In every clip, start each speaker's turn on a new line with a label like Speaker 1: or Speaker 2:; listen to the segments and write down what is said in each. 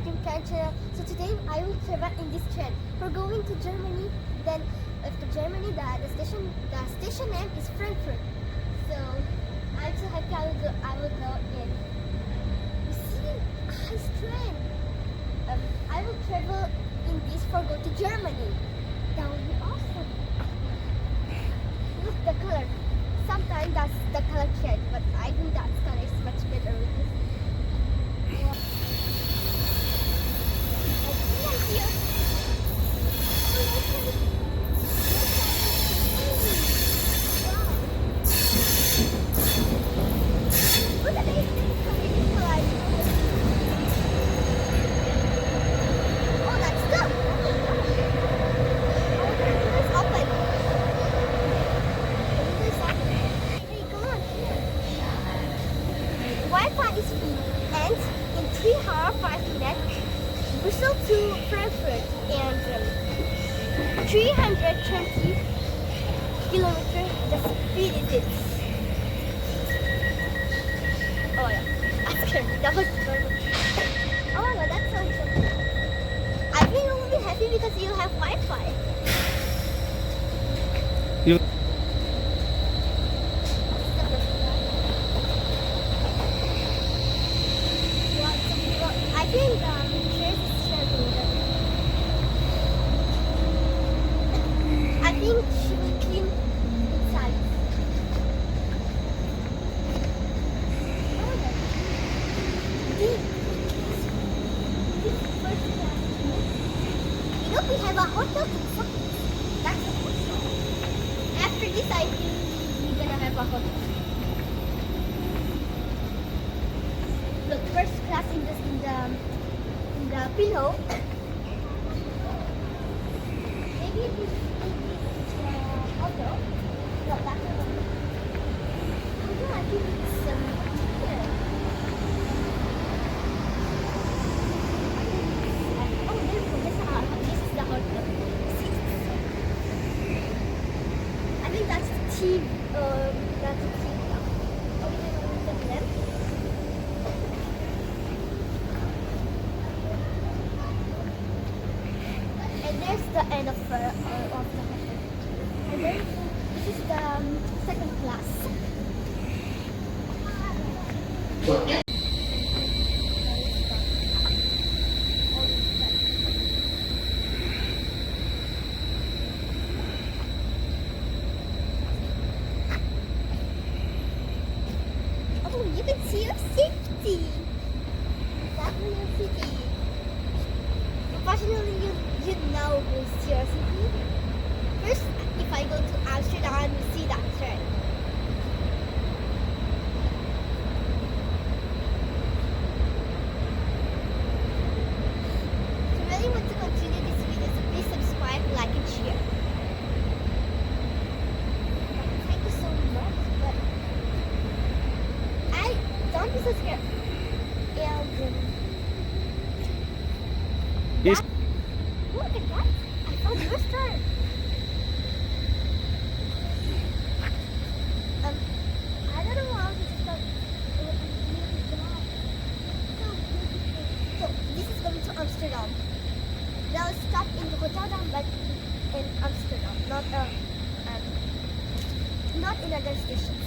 Speaker 1: YouTube channel. So today I will travel in this train. We're going to Germany. Then after Germany, the station name is Frankfurt. So I'm so happy I will go in. You see, nice train. I will travel in this for go to Germany. That will be awesome. Look the color. Sometimes that's the color change, but I think that color is much better because. Wi-Fi is free and in 3 hours 5 minutes Brussels to Frankfurt and 320 kilometers the speed is it. Oh yeah, that's scary. That was normal. Oh no, that's so interesting. I think you will be happy because you have Wi-Fi. I think train is traveling. I think she will clean inside. You know we have a hotel inside. That's a hotel. After this I think we're gonna have a hotel. Look, first class in the pillow. Maybe it is auto. No, that's not auto. I think it's here. Oh, this is the hotel. I think that's the TV. That's the TV. Oh, we can look at them. And there's the end of the hotel. And then this is the second class. Oh, you can see your city. That's your city. Unfortunately, you know who's your city. First, if I go to Amsterdam, you see that train. If you really want to continue this video, so please subscribe, like, and share. Thank you so much, but don't be so scared. Look at that! I found Eurostar. I don't know how this is going. So this is going to Amsterdam. They'll stop in Rotterdam, but in Amsterdam, not in other stations.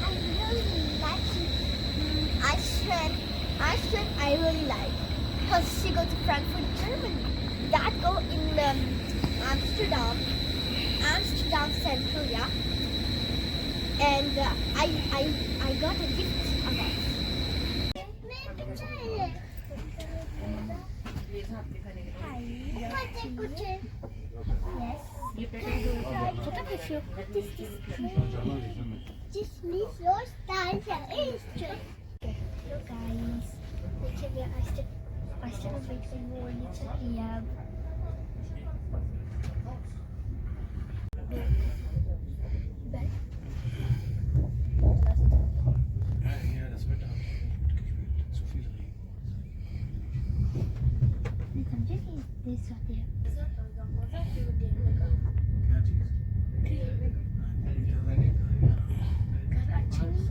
Speaker 1: I really like Iceland. I really like because she go to Frankfurt, Germany. That go in Amsterdam Central, yeah. And I got a gift about. Yes. What is this? This means your style is true. Hello guys. Weet je, als je een beetje mooi niet zo hebt.
Speaker 2: Ja, das wird auch zu viel Regen.
Speaker 1: Nu kan je niet dit soort dingen.
Speaker 2: Gratis.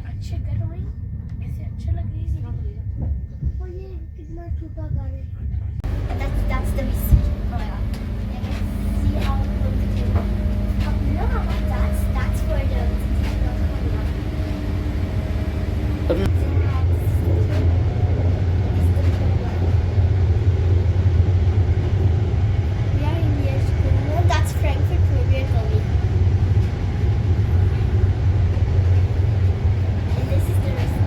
Speaker 1: Actually, get away. That's the receipt. Oh yeah. You can see how it goes to. No, that's for the. We are in Liège. That's Frankfurt where we are going. And this is the restaurant.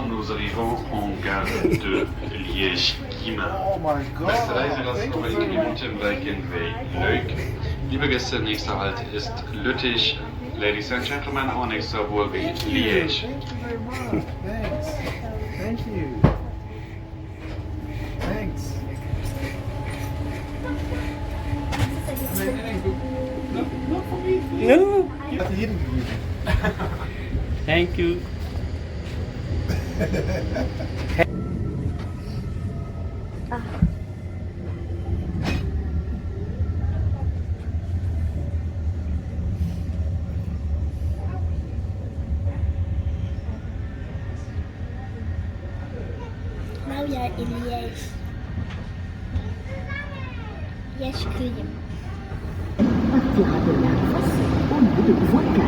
Speaker 3: Nous arrivons en gare de Liège-Chemin.
Speaker 2: Oh my god.
Speaker 3: Beste reizigers, nog een minuten, wij kennen leuk. Liebe Gäste, nächster Halt ist Lüttich. Ladies and gentlemen, our next stop will be Liège.
Speaker 2: Thank you very much. Thanks. Thank you. Thanks. Not for me.
Speaker 4: No.
Speaker 2: Laat hier niet.
Speaker 4: Thank you.
Speaker 1: Now we are in Liège. Liège Cream.
Speaker 5: Partira de la face au lieu de voie 4.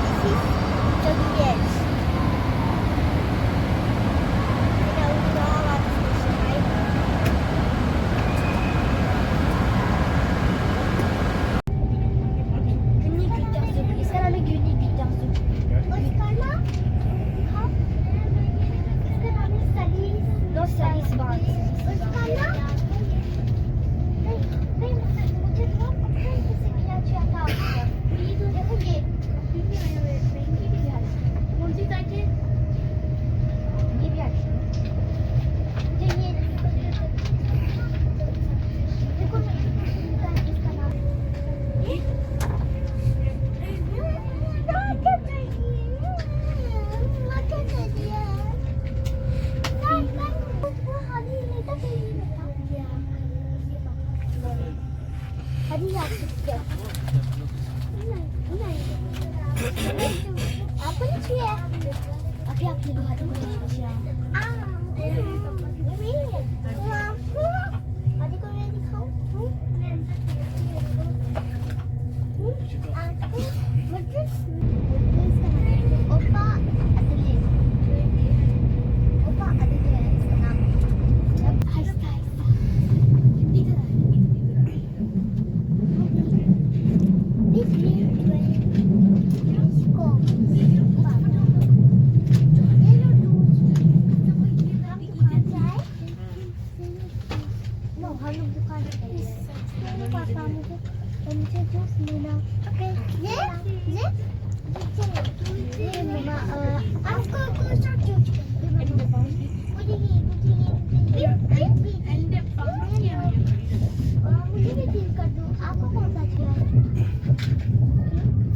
Speaker 1: This is the Liège. You know all of the station, right? Günlük videosu. İster öyle günlük videosu. Oscar'la? No salis bond. Oscar'la?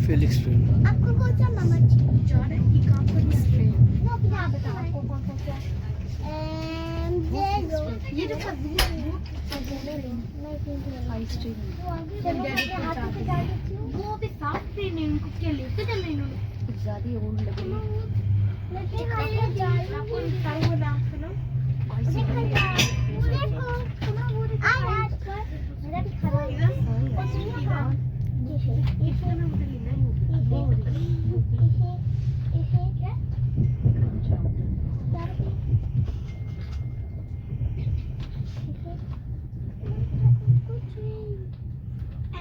Speaker 4: Felix train.
Speaker 1: आपको कौन सा मामा जा रहा है? ये काम करने से नो क्या बताओ आपको कौन सा है? ये जो सब वो वो भी साफ ट्रेन है, उनको क्या लेके चल रहे हैं ज्यादा ओन लगे लेकिन ये आपको टाइम हो रहा है ना देखो सुनो वो आ यार मेरा भी खराब है ये फोन में उधर लेना इसे क्या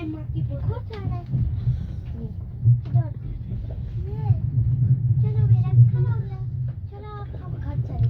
Speaker 1: एम्मा की बहुत सारा इधर चलो मेरा भी खाना हो गया चलो अब हम घर चले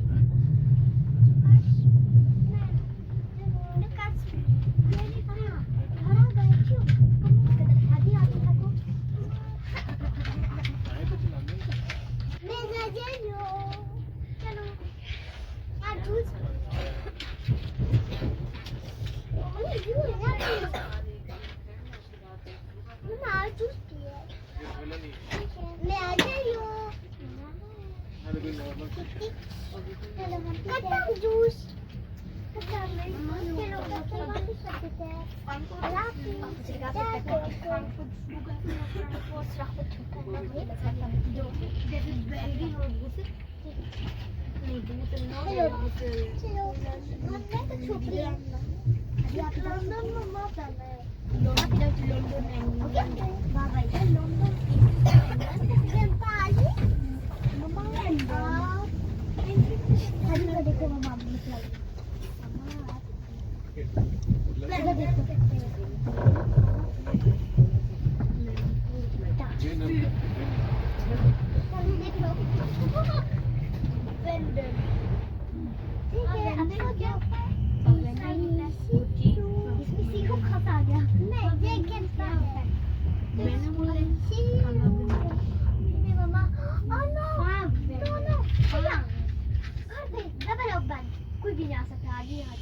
Speaker 1: कोई भी जा सकता है आगे यहाँ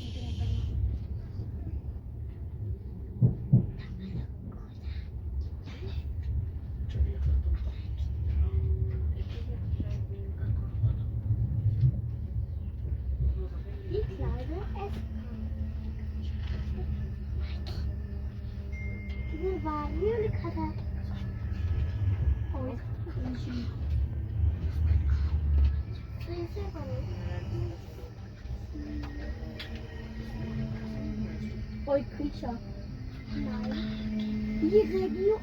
Speaker 1: ये लिखा था Oi, Krisha. ये रेडियो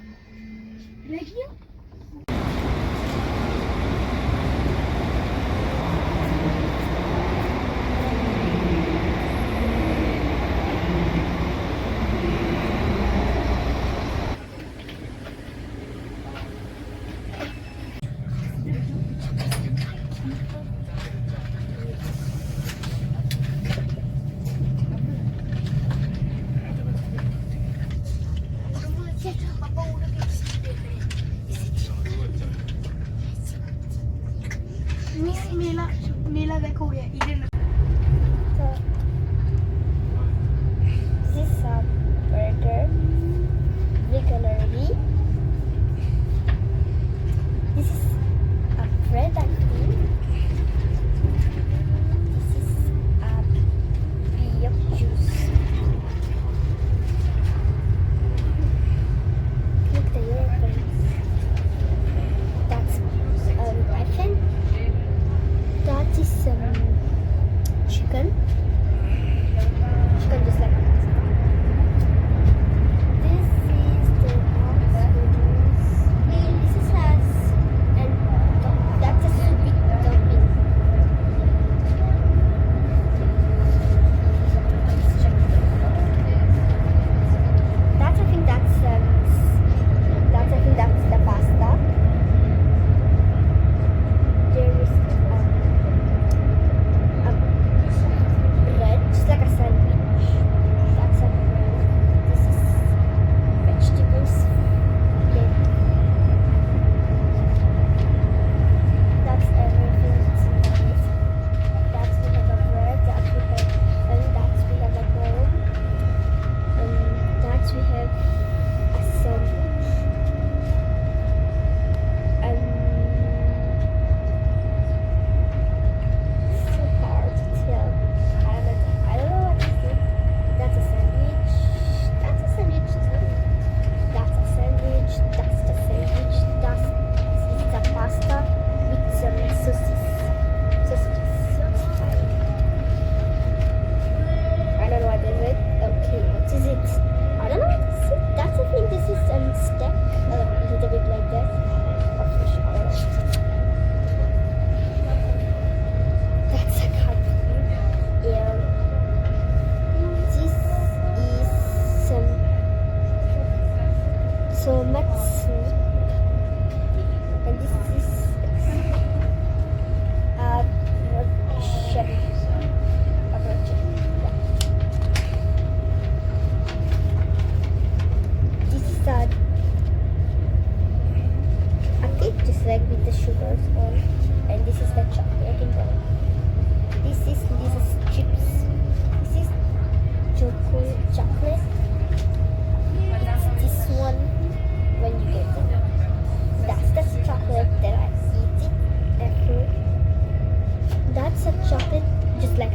Speaker 1: just like